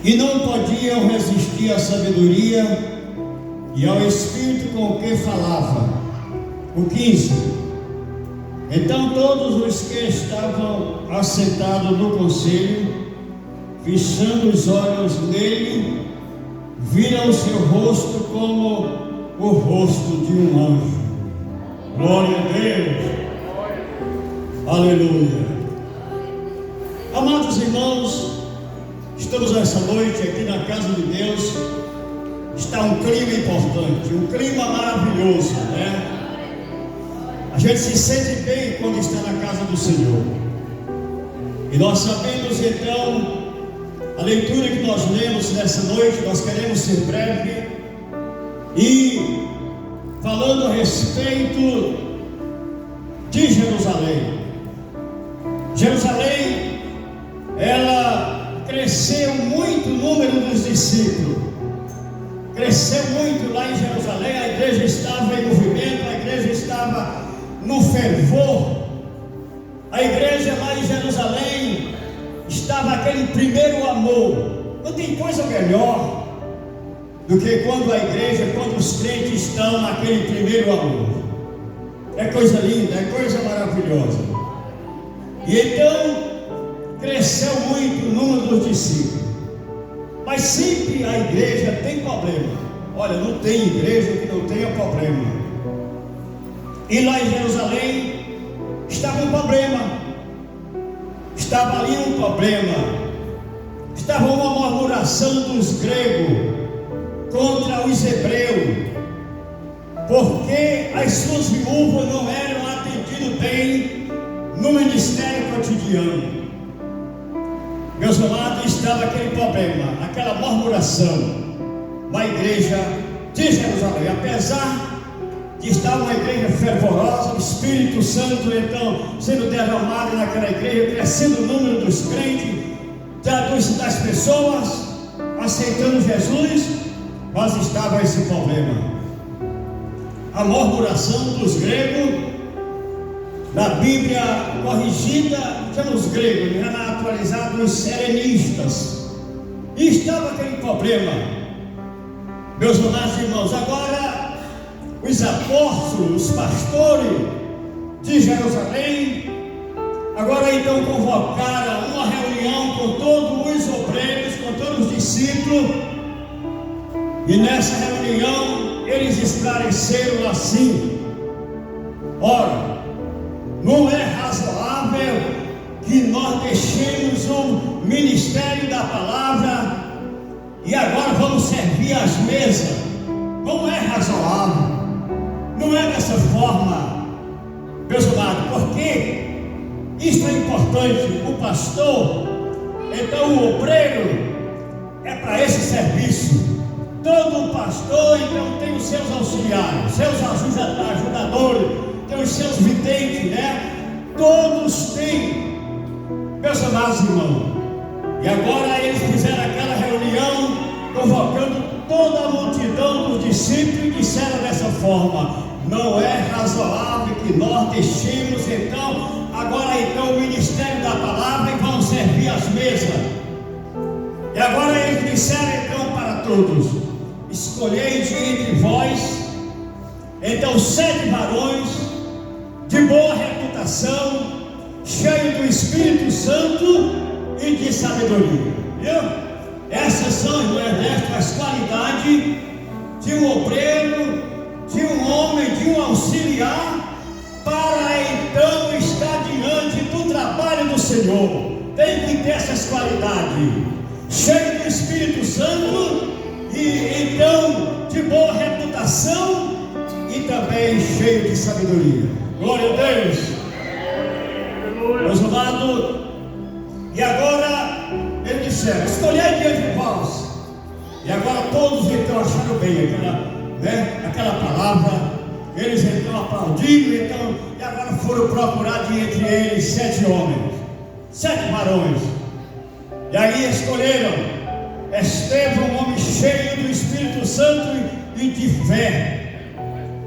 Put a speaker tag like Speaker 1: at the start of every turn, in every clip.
Speaker 1: e não podiam resistir à sabedoria e ao Espírito com que falava. O 15. Então todos os que estavam assentados no conselho, fixando os olhos nele, viram o seu rosto como o rosto de um anjo. Glória a Deus. Aleluia. Amados irmãos, estamos nessa noite aqui na casa de Deus. Está um clima importante, um clima maravilhoso, né? A gente se sente bem quando está na casa do Senhor. E nós sabemos então, a leitura que nós lemos nessa noite, nós queremos ser breve e falando a respeito de Jerusalém. Jerusalém, ela cresceu muito o número dos discípulos. Cresceu muito lá em Jerusalém, a igreja estava em movimento, a igreja estava no fervor. A igreja lá em Jerusalém estava aquele primeiro amor. Não tem coisa melhor do que quando a igreja, quando os crentes estão naquele primeiro amor. É coisa linda, é coisa maravilhosa. E então cresceu muito o número dos discípulos. Mas sempre a igreja tem problema. Olha, não tem igreja que não tenha problema. E lá em Jerusalém estava um problema. Estava ali um problema. Estava uma murmuração dos gregos contra os hebreus, porque as suas viúvas não eram atendidas bem no ministério cotidiano. Meus amados, estava aquele problema, aquela murmuração na igreja de Jerusalém. Apesar de estar uma igreja fervorosa, o Espírito Santo então sendo derramado naquela igreja, crescendo o número dos crentes, das pessoas aceitando Jesus, mas estava esse problema. A murmuração dos gregos, na Bíblia corrigida, temos gregos, na atualizada, os helenistas. E estava aquele problema. Meus amados irmãos, agora os apóstolos, os pastores de Jerusalém, agora então convocaram uma reunião com todos os obreiros, com todos os discípulos, e nessa reunião eles esclareceram assim: ora, não é razoável que nós deixemos o ministério da palavra e agora vamos servir as mesas. Não é razoável, não é dessa forma, meus amados, porque isso é importante. O pastor, então o obreiro, é para esse serviço. Todo pastor então tem os seus auxiliares, seus ajudadores, tem os seus videntes, né? Todos têm, meus amados irmãos. E agora eles fizeram aquela reunião, convocando toda a multidão dos discípulos, e disseram dessa forma: não é razoável que nós deixemos então, agora então o ministério da palavra e vamos servir as mesas. E agora eles disseram então para todos: escolhei de entre vós então 7 varões de boa reputação, cheios do Espírito Santo e de sabedoria. Viu? Essas são, irmão Ernesto, as qualidades de um obreiro, de um homem, de um auxiliar, para então estar diante do trabalho do Senhor. Tem que ter essas qualidades: cheio do Espírito Santo e então de boa reputação e também cheio de sabedoria. Glória a Deus. Meus amados, e agora eles disseram: escolhei de entre vós. E agora todos então acharam bem aquela palavra. Eles então aplaudiram, então, e agora foram procurar de entre eles 7 homens, 7 varões. E aí escolheram Estevão, um homem cheio do Espírito Santo e de fé.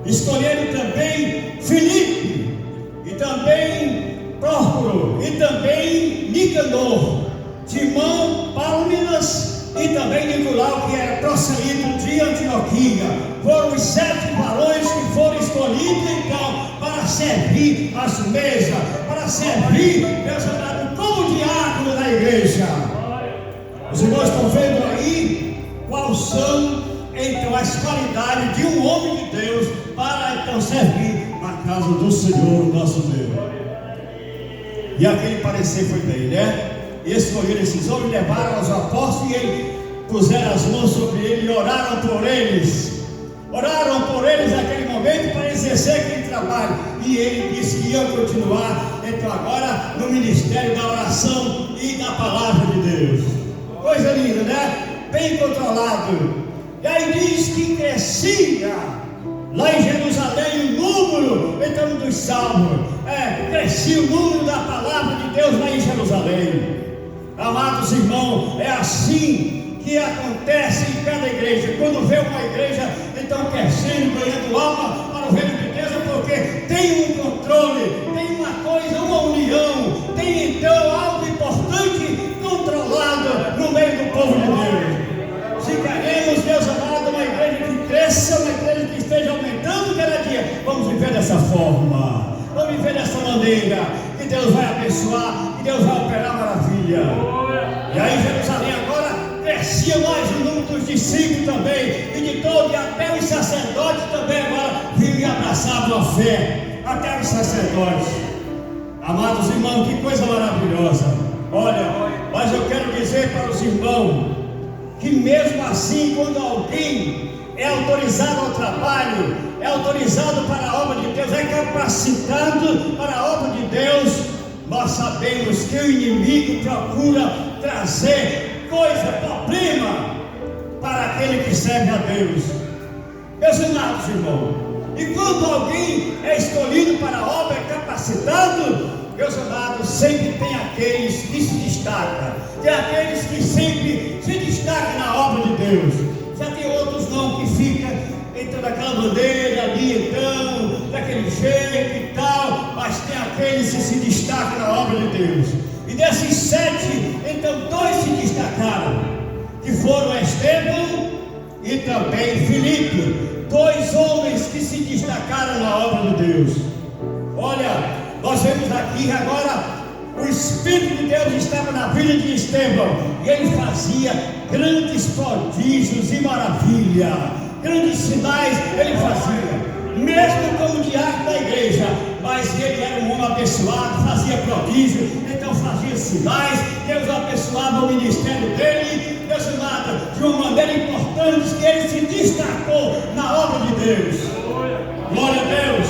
Speaker 1: Escolheram também Filipe, e também Prócoro, e também Nicanor, Timão, Pálminas e também Nicolau, que era prosélito de Antioquia. Foram os 7 varões que foram escolhidos então para servir as mesas, para servir, meus amados, como diácono da igreja. Os irmãos estão vendo aí quais são então as qualidades de um homem de Deus para então servir na casa do Senhor nosso Deus. E aquele parecer foi bem, né? E escolheram esses homens, levaram aos apóstolos e eles puseram as mãos sobre eles e oraram por eles. Oraram por eles naquele momento para exercer aquele trabalho. E ele disse que iam continuar, então agora, no ministério da oração e da palavra de Deus. Coisa linda, né? Bem controlado. E aí diz que crescia lá em Jerusalém o número, então, dos salmos. Crescia o número da palavra de Deus lá em Jerusalém. Amados irmãos, é assim que acontece em cada igreja. Quando vê uma igreja então crescendo, ganhando alma para o reino de Deus, é porque tem um controle, tem uma coisa, uma união, tem então algo importante controlado no meio do povo de Deus. Se queremos, Deus amado, uma igreja que cresça, uma igreja que esteja aumentando cada dia, vamos viver dessa forma, vamos viver dessa maneira, que Deus vai abençoar, que Deus vai operar maravilha. E aí Jerusalém agora crescia mais o número dos discípulos também, e de todo, e até os sacerdotes também agora vinham e abraçavam a fé, até os sacerdotes. Amados irmãos, que coisa maravilhosa. Olha, mas eu quero dizer para os irmãos, que mesmo assim, quando alguém é autorizado ao trabalho, é autorizado para a obra de Deus, é capacitado para a obra de Deus, nós sabemos que o inimigo procura trazer coisa, problema para aquele que serve a Deus. Meus amados irmãos, e quando alguém é escolhido para a obra, é capacitado, meus amados, sempre tem aqueles que se destacam, tem aqueles que sempre se destacam na obra de Deus. Já tem outros não, que ficam então daquela bandeira ali, então, daquele jeito e tal, mas tem aqueles que se destacam na obra de Deus. E desses 7, então 2 se destacaram, que foram Estevão e também Filipe, 2 homens que se destacaram na obra de Deus. Olha, nós vemos aqui agora, o Espírito de Deus estava na vida de Estevão, e ele fazia grandes prodígios e maravilha, grandes sinais ele fazia, mesmo como diácono da igreja, mas ele era um homem abençoado, fazia prodígio, então fazia sinais. Deus abençoava o ministério dele, Deus amado, de uma maneira importante, que ele se destacou na obra de Deus. Glória a Deus.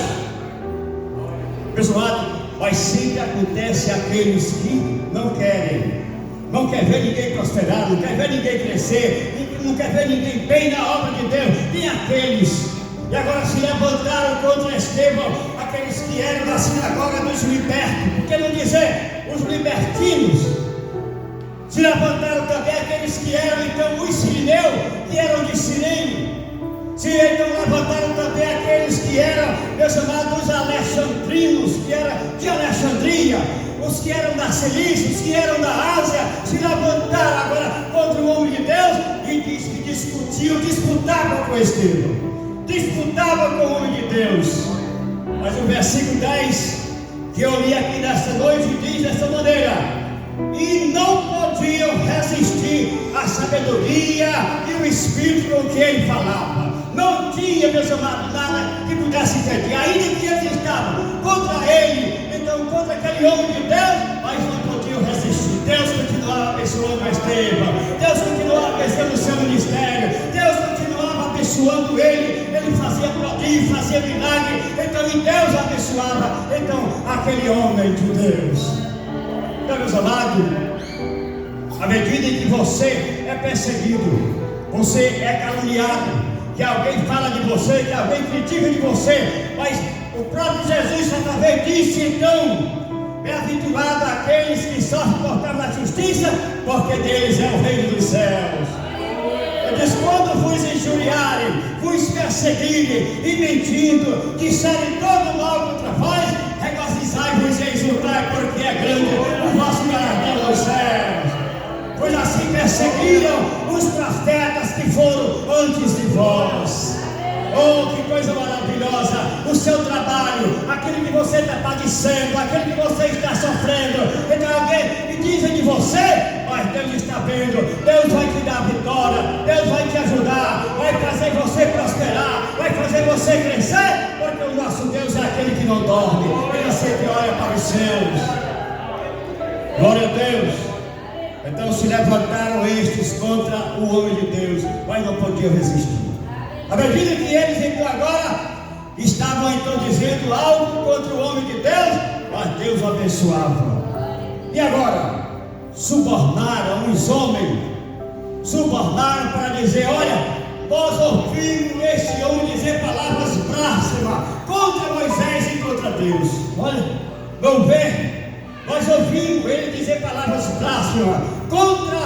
Speaker 1: Pessoal, mas sempre acontece aqueles que não quer ver ninguém prosperar, não quer ver ninguém crescer, não quer ver ninguém bem na obra de Deus. Tem aqueles, e agora se levantaram contra Estevão, aqueles que eram da sinagoga dos libertos, quer não dizer, os libertinos. Se levantaram também aqueles que eram então os sirineus, que eram de Cirene. Se então levantaram também aqueles que eram, meus amados, os alexandrinos, que eram de Alexandria, os que eram da Cilícia, os que eram da Ásia, se levantaram agora contra o homem de Deus e diz que disputavam com Estevão, disputavam com o homem de Deus. Mas o versículo 10, que eu li aqui nesta noite, diz desta maneira: e não podiam resistir à sabedoria e o espírito com que ele falava. Não tinha, meus amados, nada que pudesse impedir, ainda que eles estavam contra ele, então contra aquele homem de Deus, mas não podiam resistir. Deus continuava abençoando Estevão, Deus continuava abençoando o seu ministério, Deus continuava abençoando ele fazia prodígio, fazia milagre, então e Deus abençoava então aquele homem de Deus. Então, meus amados, à medida em que você é perseguido, você é caluniado, que alguém fala de você, que alguém critica de você, mas o próprio Jesus através disse então: bem-aventurado aqueles que sofrem por causa da justiça, porque deles é o reino dos céus. Ele diz: quando vos injuriarem, vos perseguirem e mentindo, disserem todo mal contra vós, regozijai-vos e exultai, porque é grande o vosso galardão nos céus. Pois assim perseguiram os profetas que foram antes de vós. Oh, que coisa maravilhosa! O seu trabalho, aquele que você está padecendo, aquele que você está sofrendo. Então alguém que dizem de você, mas Deus está vendo, Deus vai te dar vitória, Deus vai te ajudar, vai fazer você prosperar, vai fazer você crescer, porque o nosso Deus é aquele que não dorme, Ele sempre olha para os céus. Glória a Deus. Então se levantaram estes contra o homem de Deus, mas não podiam resistir. À medida que eles então agora estavam então dizendo algo contra o homem de Deus, mas Deus abençoava. E agora, subornaram os homens, subornaram para dizer: olha, nós ouvimos este homem dizer palavras blasfemas contra Moisés e contra Deus. Olha, vamos ver, nós ouvimos ele dizer palavras blasfemas contra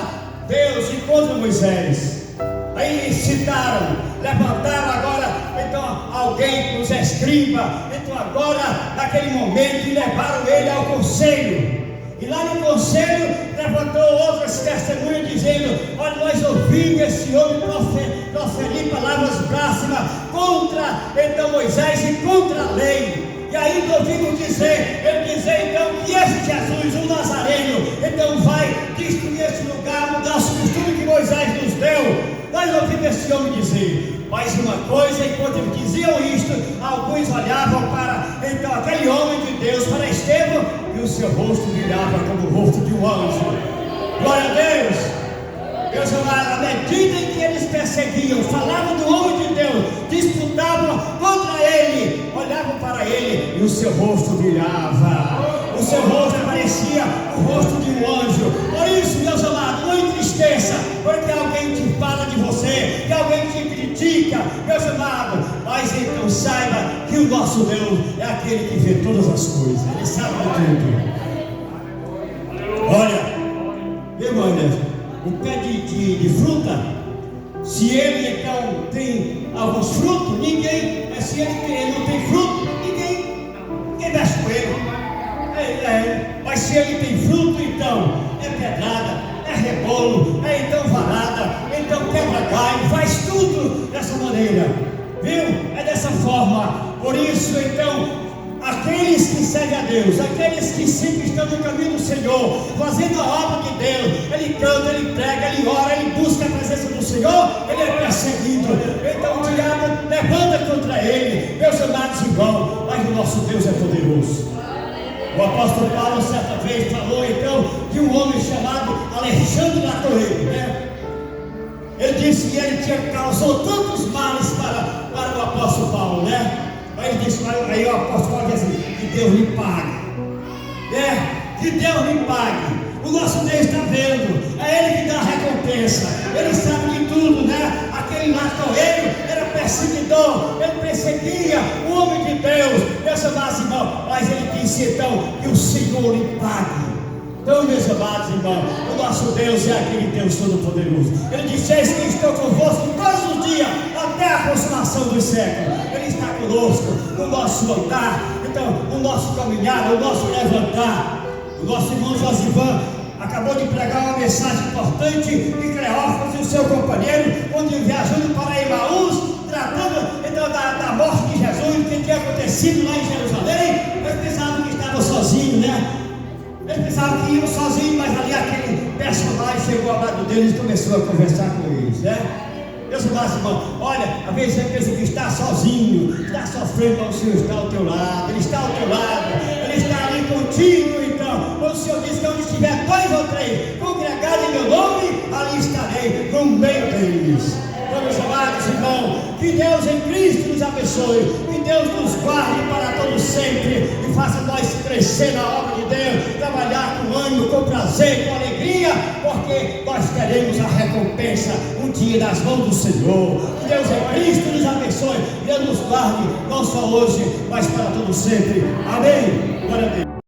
Speaker 1: Deus e contra Moisés. Aí citaram, levantaram agora, então alguém, os escribas, então agora, naquele momento, e levaram ele ao conselho. E lá no conselho, levantou outras testemunhas, dizendo: olha, nós ouvimos esse homem proferir palavras blasfemas contra, então, Moisés e contra a lei. E ainda ouvimos dizer, ele dizer então que esse Jesus, o Nazareno, então vai destruir esse lugar, mudar os costumes que Moisés nos deu. Nós ouvimos esse homem dizer. Mas uma coisa, enquanto eles diziam isto, alguns olhavam para então aquele homem de Deus, para Estevão, e o seu rosto brilhava como o rosto de um anjo. Glória a Deus! Deus amado, à medida em que eles perseguiam, falavam do homem de Deus, disputavam contra ele, olhavam para ele e o seu rosto brilhava. O seu rosto parecia o rosto de um anjo. Por isso, Deus amado, não entristeça, porque alguém te fala de você, que alguém te critica, Deus amado, mas então saiba que o nosso Deus é aquele que vê todas as coisas, Ele sabe de tudo. Olha, meu irmão, o pé de fruta, se ele então tem alguns frutos, ninguém, mas se ele não tem fruto, ninguém mexe com ele. Mas se ele tem fruto, então é pedrada, é rebolo, é então varada, então quebra galho, faz tudo dessa maneira, viu? É dessa forma. Por isso então, aqueles que seguem a Deus, aqueles que sempre estão no caminho do Senhor, fazendo a obra de Deus, ele canta, ele prega, ele ora, ele busca a presença do Senhor, ele é perseguido. Então o diabo levanta contra ele, meus amados irmãos, mas o nosso Deus é poderoso. O apóstolo Paulo certa vez falou então de um homem chamado Alexandre da Torre, né? Ele disse que ele causou tantos males para o apóstolo Paulo, né? Aí ele disse, aí o apóstolo Paulo disse assim: que Deus lhe pague, que Deus lhe pague. O nosso Deus está vendo, é Ele que dá a recompensa, Ele sabe de tudo, né? Aquele latoeiro era perseguidor, ele perseguia o homem de Deus, meus amados irmãos, mas ele disse então que o Senhor lhe pague. Então, meus amados irmãos, o nosso Deus é aquele Deus Todo-Poderoso. Ele disse: eis que estou convosco todos os dias, até a consumação dos séculos. Ele está conosco no nosso andar, então, no nosso caminhar, no nosso levantar. O nosso irmão Josivan acabou de pregar uma mensagem importante de Cleófas e o seu companheiro, onde viajando para Emaús, tratando então da morte de Jesus, o que tinha acontecido lá em Jerusalém. Eles pensavam que estavam sozinhos, né? Eles pensavam que iam sozinhos, mas ali aquele personagem chegou ao lado deles e começou a conversar com eles, né? Meus amados irmãos, olha, às vezes você pensa que está sozinho, está sofrendo, mas o Senhor está ao teu lado, Ele está ao teu lado, Ele está ali contigo. Então, quando o Senhor diz que onde estiver dois ou três congregados em meu nome, ali estarei no meio deles. Então, meus amados irmãos, que Deus em Cristo nos abençoe, que Deus nos guarde para todos sempre e faça nós crescer na obra de Deus, trabalhar com ânimo, com prazer, com alegria, porque nós teremos a recompensa um dia nas mãos do Senhor. Que Deus em Cristo nos abençoe, Deus nos guarde, não só hoje, mas para todos sempre. Amém. Glória a Deus.